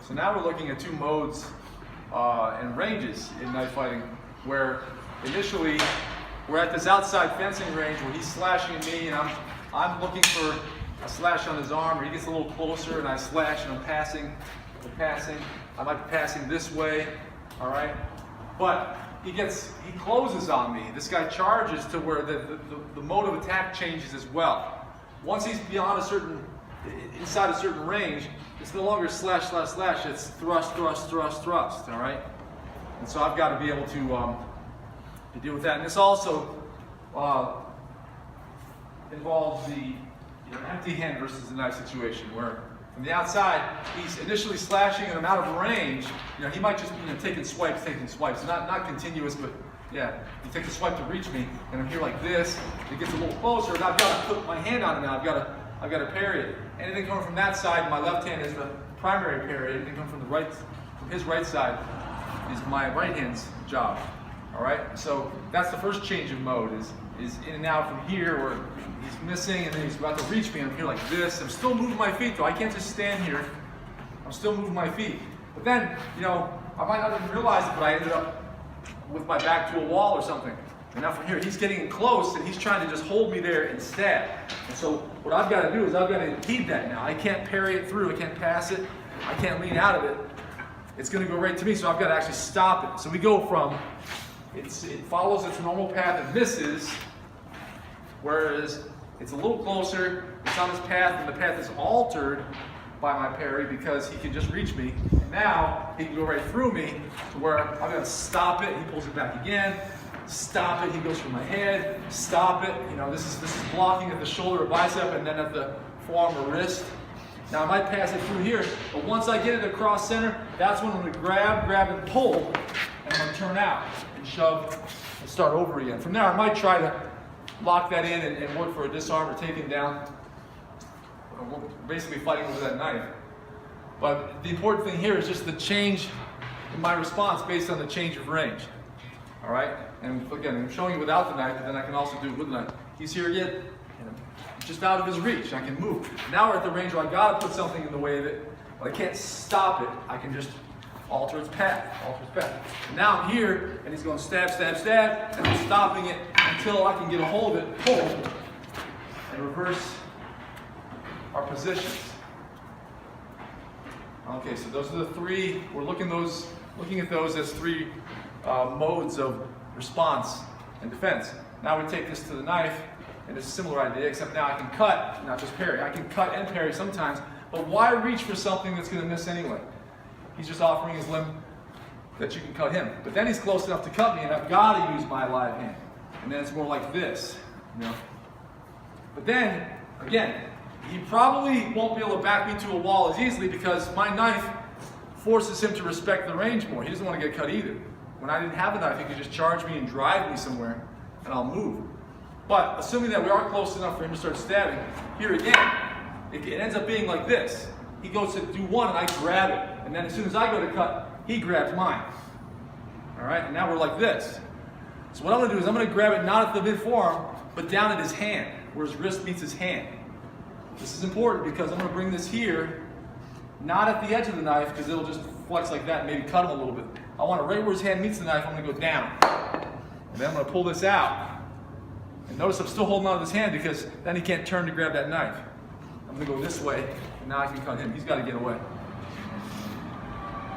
So now we're looking at two modes and ranges in knife fighting, where initially we're at this outside fencing range where he's slashing at me and I'm looking for a slash on his arm, or he gets a little closer and I slash and I'm passing. I might be passing this way, all right? But he closes on me. This guy charges to where the mode of attack changes as well. Once he's beyond inside a certain range, it's no longer slash, slash, slash, it's thrust, thrust, thrust, thrust, all right? And so I've got to be able to deal with that. And this also involves the empty hand versus the knife situation, where from the outside, he's initially slashing and I'm out of range. He might just be taking swipes, not continuous, but yeah, he takes a swipe to reach me, and I'm here like this. It gets a little closer, and I've got to put my hand on it now. I've got to parry it. Anything coming from that side, my left hand is the primary parry. Anything coming from his right side, is my right hand's job. All right. So that's the first change of mode. Is in and out from here, where he's missing, and then he's about to reach me. I'm here like this. I'm still moving my feet, though. I can't just stand here. I'm still moving my feet. But then, I might not even realize it, but I ended up with my back to a wall or something. And now from here, he's getting in close, and he's trying to just hold me there instead. And so what I've got to do is I've got to impede that now. I can't parry it through. I can't pass it. I can't lean out of it. It's going to go right to me, so I've got to actually stop it. So we go from, it follows its normal path and misses, whereas it's a little closer, it's on his path, and the path is altered by my parry because he can just reach me. And now he can go right through me to where I've got to stop it. He pulls it back again. Stop it. He goes for my head. Stop it. This is blocking at the shoulder or bicep, and then at the forearm or wrist. Now I might pass it through here, but once I get it across center, that's when I'm going to grab and pull, and I'm going to turn out and shove and start over again. From there, I might try to lock that in and work for a disarm or take him down. We're basically fighting with that knife. But the important thing here is just the change in my response based on the change of range. All right? And again, I'm showing you without the knife, but then I can also do it with the knife. He's here yet, and I'm just out of his reach. I can move. Now we're at the range where I got to put something in the way of it, but I can't stop it. I can just alter its path. And now I'm here, and he's going stab, stab, stab, and I'm stopping it until I can get a hold of it, pull, and reverse our positions. Okay, so those are the three. We're looking at those as three modes of response and defense. Now we take this to the knife, and it's a similar idea, except now I can cut, not just parry. I can cut and parry sometimes, but why reach for something that's going to miss anyway? He's just offering his limb that you can cut him. But then he's close enough to cut me, and I've got to use my live hand. And then it's more like this, But then, again, he probably won't be able to back me to a wall as easily because my knife forces him to respect the range more. He doesn't want to get cut either. When I didn't have a knife, he could just charge me and drive me somewhere, and I'll move. But assuming that we are close enough for him to start stabbing, here again, it ends up being like this. He goes to do one, and I grab it. And then as soon as I go to cut, he grabs mine. All right, and now we're like this. So what I'm going to do is I'm going to grab it not at the mid forearm, but down at his hand, where his wrist meets his hand. This is important because I'm going to bring this here, not at the edge of the knife, because it'll just flex like that and maybe cut him a little bit. I want it right where his hand meets the knife. I'm going to go down. And then I'm going to pull this out. And notice I'm still holding on to his hand because then he can't turn to grab that knife. I'm going to go this way, and now I can cut him. He's got to get away.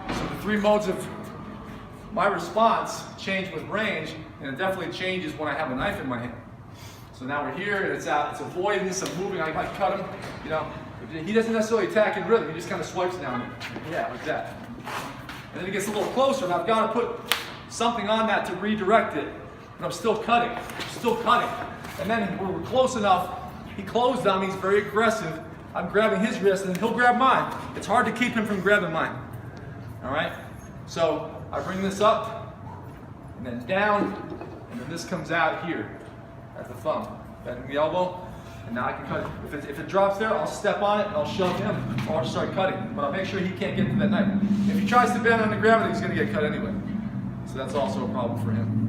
So the three modes of my response change with range, and it definitely changes when I have a knife in my hand. So now we're here, and it's avoiding this of moving. I might cut him. He doesn't necessarily attack in rhythm. He just kind of swipes down. Yeah, like that. And then it gets a little closer, and I've got to put something on that to redirect it. But I'm still cutting. And then when we're close enough, he closed on me. He's very aggressive. I'm grabbing his wrist, and he'll grab mine. It's hard to keep him from grabbing mine. All right? So I bring this up, and then down, and then this comes out here at the thumb, bending the elbow, and now I can cut it. If it drops there, I'll step on it, and I'll shove him, or I'll start cutting. But I'll make sure he can't get to that knife. If he tries to bend on the gravity, he's going to get cut anyway. So that's also a problem for him.